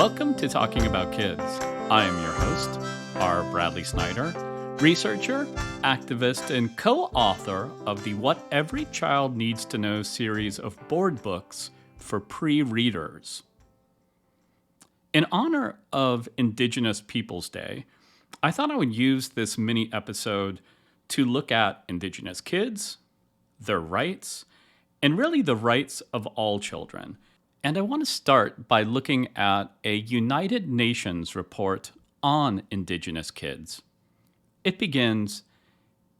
Welcome to Talking About Kids. I am your host, R. Bradley Snyder, researcher, activist, and co-author of the What Every Child Needs to Know series of board books for pre-readers. In honor of Indigenous Peoples Day, I thought I would use this mini episode to look at Indigenous kids, their rights, and really the rights of all children. And I want to start by looking at a United Nations report on Indigenous kids. It begins,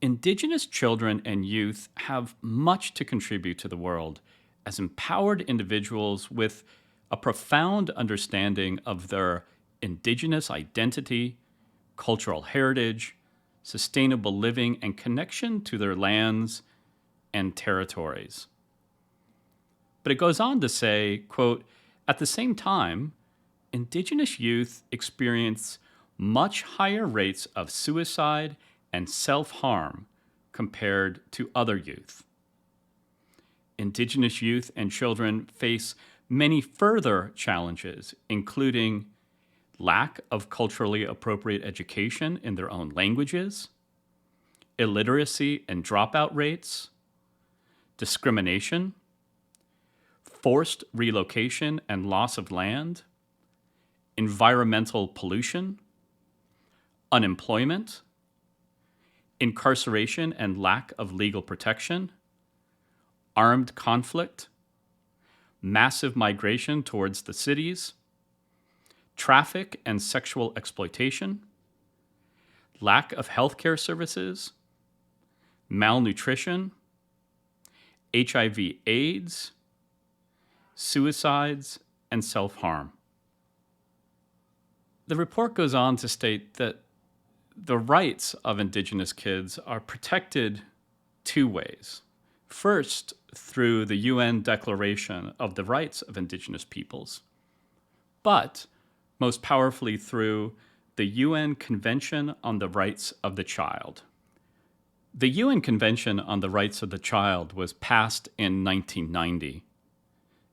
Indigenous children and youth have much to contribute to the world as empowered individuals with a profound understanding of their Indigenous identity, cultural heritage, sustainable living, and connection to their lands and territories. But it goes on to say, quote, at the same time, Indigenous youth experience much higher rates of suicide and self-harm compared to other youth. Indigenous youth and children face many further challenges, including lack of culturally appropriate education in their own languages, illiteracy and dropout rates, discrimination, forced relocation and loss of land, environmental pollution, unemployment, incarceration and lack of legal protection, armed conflict, massive migration towards the cities, traffic and sexual exploitation, lack of healthcare services, malnutrition, HIV/AIDS, suicides, and self-harm. The report goes on to state that the rights of Indigenous kids are protected two ways. First, through the UN Declaration of the Rights of Indigenous Peoples, but most powerfully through the UN Convention on the Rights of the Child. The UN Convention on the Rights of the Child was passed in 1990.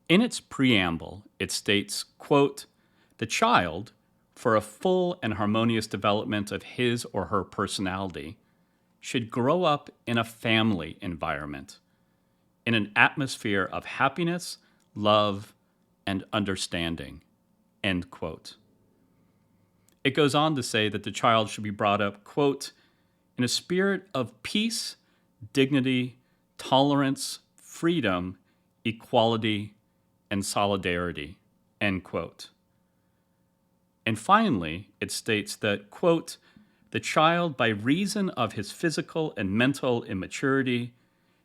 In its preamble, it states, quote, the child, for a full and harmonious development of his or her personality, should grow up in a family environment, in an atmosphere of happiness, love, and understanding, end quote. It goes on to say that the child should be brought up, quote, in a spirit of peace, dignity, tolerance, freedom, equality, and solidarity, end quote. And finally, it states that, quote, the child, by reason of his physical and mental immaturity,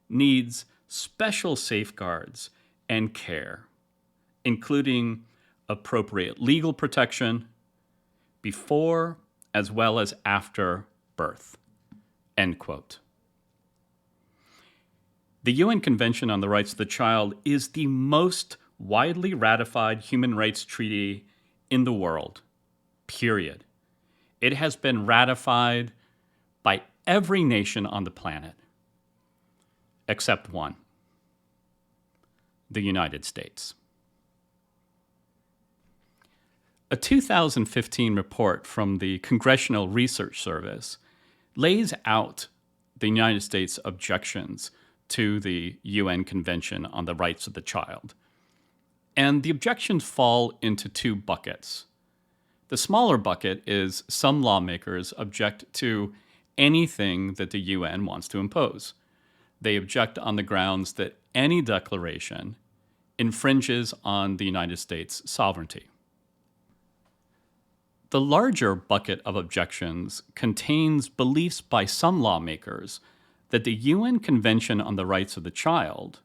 needs special safeguards and care, including appropriate legal protection before as well as after birth, end quote. The UN Convention on the Rights of the Child is the most widely ratified human rights treaty in the world, period. It has been ratified by every nation on the planet, except one, the United States. A 2015 report from the Congressional Research Service lays out the United States' objections to the UN Convention on the Rights of the Child. And the objections fall into two buckets. The smaller bucket is some lawmakers object to anything that the UN wants to impose. They object on the grounds that any declaration infringes on the United States' sovereignty. The larger bucket of objections contains beliefs by some lawmakers that the UN Convention on the Rights of the Child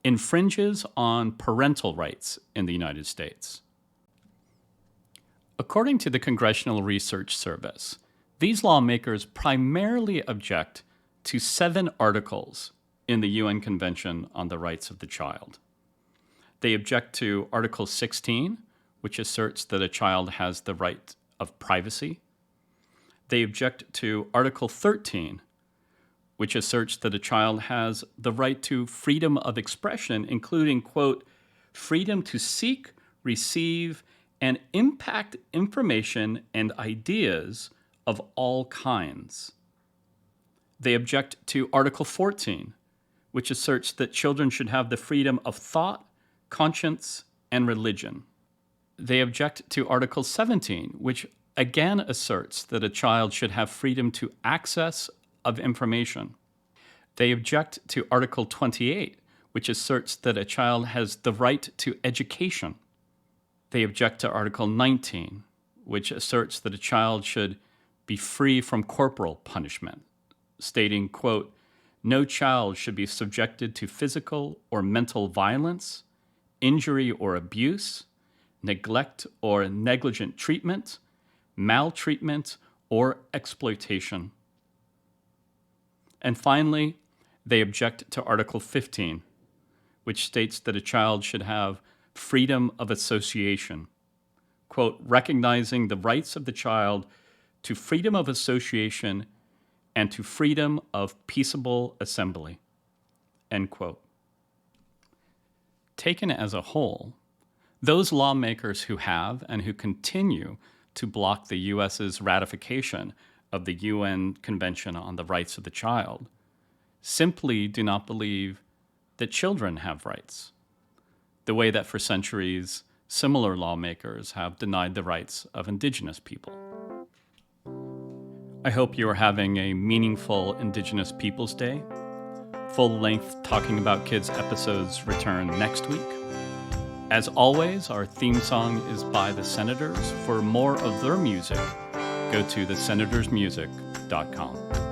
infringes on parental rights in the United States. According to the Congressional Research Service, these lawmakers primarily object to 7 articles in the UN Convention on the Rights of the Child. They object to Article 16, which asserts that a child has the right of privacy. They object to Article 13, which asserts that a child has the right to freedom of expression, including, quote, freedom to seek, receive, and impact information and ideas of all kinds. They object to Article 14, which asserts that children should have the freedom of thought, conscience, and religion. They object to Article 17, which again asserts that a child should have freedom to access of information. They object to Article 28, which asserts that a child has the right to education. They object to Article 19, which asserts that a child should be free from corporal punishment, stating, quote, "No child should be subjected to physical or mental violence, injury or abuse, neglect or negligent treatment, maltreatment, or exploitation." And finally, they object to Article 15, which states that a child should have freedom of association, quote, "recognizing the rights of the child to freedom of association and to freedom of peaceable assembly," end quote. Taken as a whole, those lawmakers who have and who continue to block the U.S.'s ratification of the UN Convention on the Rights of the Child simply do not believe that children have rights, the way that for centuries similar lawmakers have denied the rights of Indigenous people. I hope you are having a meaningful Indigenous Peoples Day. Full-length Talking About Kids episodes return next week. As always, our theme song is by the Senators. For more of their music, go to thesenatorsmusic.com.